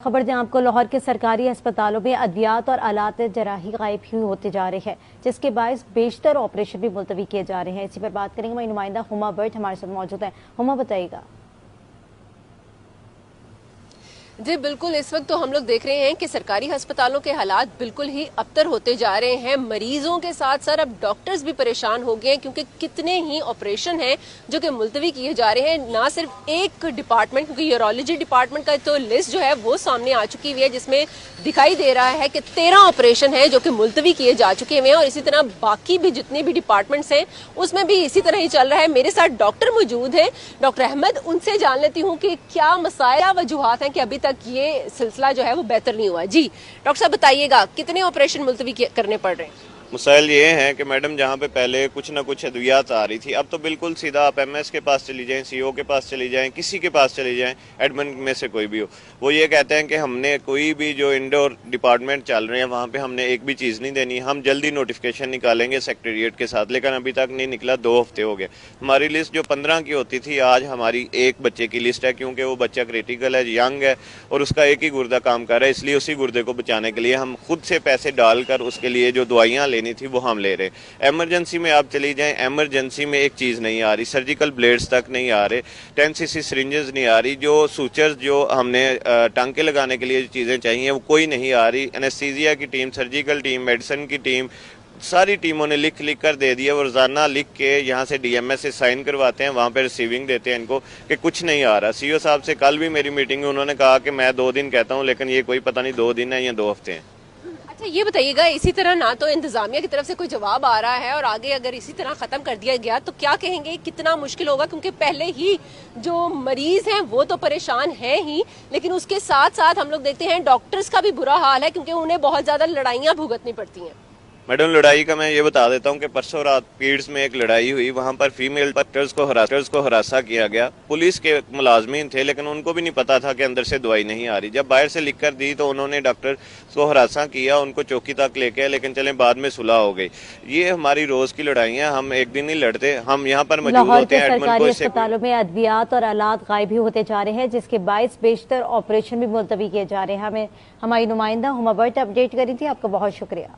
खबर दें आपको, लाहौर के सरकारी अस्पतालों में अद्वियात और आलात जराही गायब ही होते जा रहे हैं, जिसके बायस बेशतर ऑपरेशन भी मुलतवी किए जा रहे हैं। इसी पर बात करेंगे, हमारी नुमाइंदा हुमा भट्ट हमारे साथ मौजूद है। हुमा, बताइएगा। जी बिल्कुल, इस वक्त तो हम लोग देख रहे हैं कि सरकारी अस्पतालों के हालात बिल्कुल ही अबतर होते जा रहे हैं। मरीजों के साथ साथ अब डॉक्टर्स भी परेशान हो गए हैं, क्योंकि कितने ही ऑपरेशन हैं जो कि मुलतवी किए जा रहे हैं। ना सिर्फ एक डिपार्टमेंट, क्योंकि यूरोलॉजी डिपार्टमेंट का तो लिस्ट जो है वो सामने आ चुकी हुई है, जिसमें दिखाई दे रहा है कि 13 ऑपरेशन है जो कि मुलतवी किए जा चुके हैं। और इसी तरह बाकी भी जितने भी डिपार्टमेंट्स हैं उसमें भी इसी तरह ही चल रहा है। मेरे साथ डॉक्टर मौजूद हैं, डॉक्टर अहमद, उनसे जान लेती हूँ कि क्या मसाइल, क्या वजूहात हैं कि अभी तक ये सिलसिला जो है वो बेहतर नहीं हुआ। जी डॉक्टर साहब, बताइएगा कितने ऑपरेशन मुलतवी करने पड़ रहे हैं? मसाइल ये हैं कि मैडम, जहाँ पे पहले कुछ ना कुछ अद्वियात आ रही थी, अब तो बिल्कुल सीधा आप एमएस के पास चली जाएं, सीओ के पास चली जाएं, किसी के पास चली जाएं, एडमिन में से कोई भी हो, वो ये कहते हैं कि हमने कोई भी जो इंडोर डिपार्टमेंट चल रहे हैं वहाँ पे हमने एक भी चीज़ नहीं देनी, हम जल्दी नोटिफिकेशन निकालेंगे सेक्रेटेरिएट के साथ, लेकिन अभी तक नहीं निकला। 2 हफ्ते हो गए। हमारी लिस्ट जो 15 की होती थी, आज हमारी एक बच्चे की लिस्ट है, क्योंकि वो बच्चा क्रिटिकल है, यंग है और उसका एक ही गुर्दा काम कर रहा है, इसलिए उसी गुर्दे को बचाने के लिए हम खुद से पैसे डालकर उसके लिए जो दवाइयाँ लेनी थी वो हम ले रहे। इमरजेंसी में आप चली जाएं, इमरजेंसी में एक चीज़ नहीं आ रही, सर्जिकल ब्लेड्स तक नहीं आ रहे, 10 सीसी सिरिंजेस नहीं आ रही, जो सूचर्स जो हमने टांके लगाने के लिए चीज़ें चाहिए वो कोई नहीं आ रही। एनेस्थीसिया की टीम, सर्जिकल टीम, मेडिसिन की टीम, सारी टीमों ने लिख कर दे दिया। वो रोजाना लिख के यहाँ से डीएमएस से साइन करवाते हैं, वहाँ पे रिसीविंग देते हैं इनको कि कुछ नहीं आ रहा। सीओ साहब से कल भी मेरी मीटिंग में उन्होंने कहा कि मैं 2 दिन कहता हूँ, लेकिन ये कोई पता नहीं 2 दिन है या 2 हफ्ते हैं। अच्छा, ये बताइएगा, इसी तरह ना तो इंतजामिया की तरफ से कोई जवाब आ रहा है और आगे अगर इसी तरह खत्म कर दिया गया तो क्या कहेंगे, कितना मुश्किल होगा? क्योंकि पहले ही जो मरीज हैं वो तो परेशान है ही, लेकिन उसके साथ साथ हम लोग देखते हैं डॉक्टर्स का भी बुरा हाल है, क्योंकि उन्हें बहुत ज्यादा लड़ाइयां भुगतनी पड़ती हैं। मैडम, लड़ाई का मैं ये बता देता हूँ कि परसों रात पीड्स में एक लड़ाई हुई, वहाँ पर फीमेल डॉक्टर्स को हरासा किया गया। पुलिस के मुलाजमीन थे, लेकिन उनको भी नहीं पता था कि अंदर से दवाई नहीं आ रही। जब बाहर से लिख कर दी तो उन्होंने डॉक्टर को हरासा किया, उनको चौकी तक लेके, लेकिन चले बाद में सुलह हो गई। ये हमारी रोज की लड़ाइयाँ, हम एक दिन नहीं लड़ते, हम यहाँ पर मौजूद होते हैं। सरकारी अस्पतालों में अद्वियात और आलात गायब ही होते जा रहे हैं, जिसके बायस बेशतर ऑपरेशन भी मुलतवी किए जा रहे हैं। हमें हमारी नुमाइंदा हुमा भट्ट अपडेट करी थी। आपका बहुत शुक्रिया।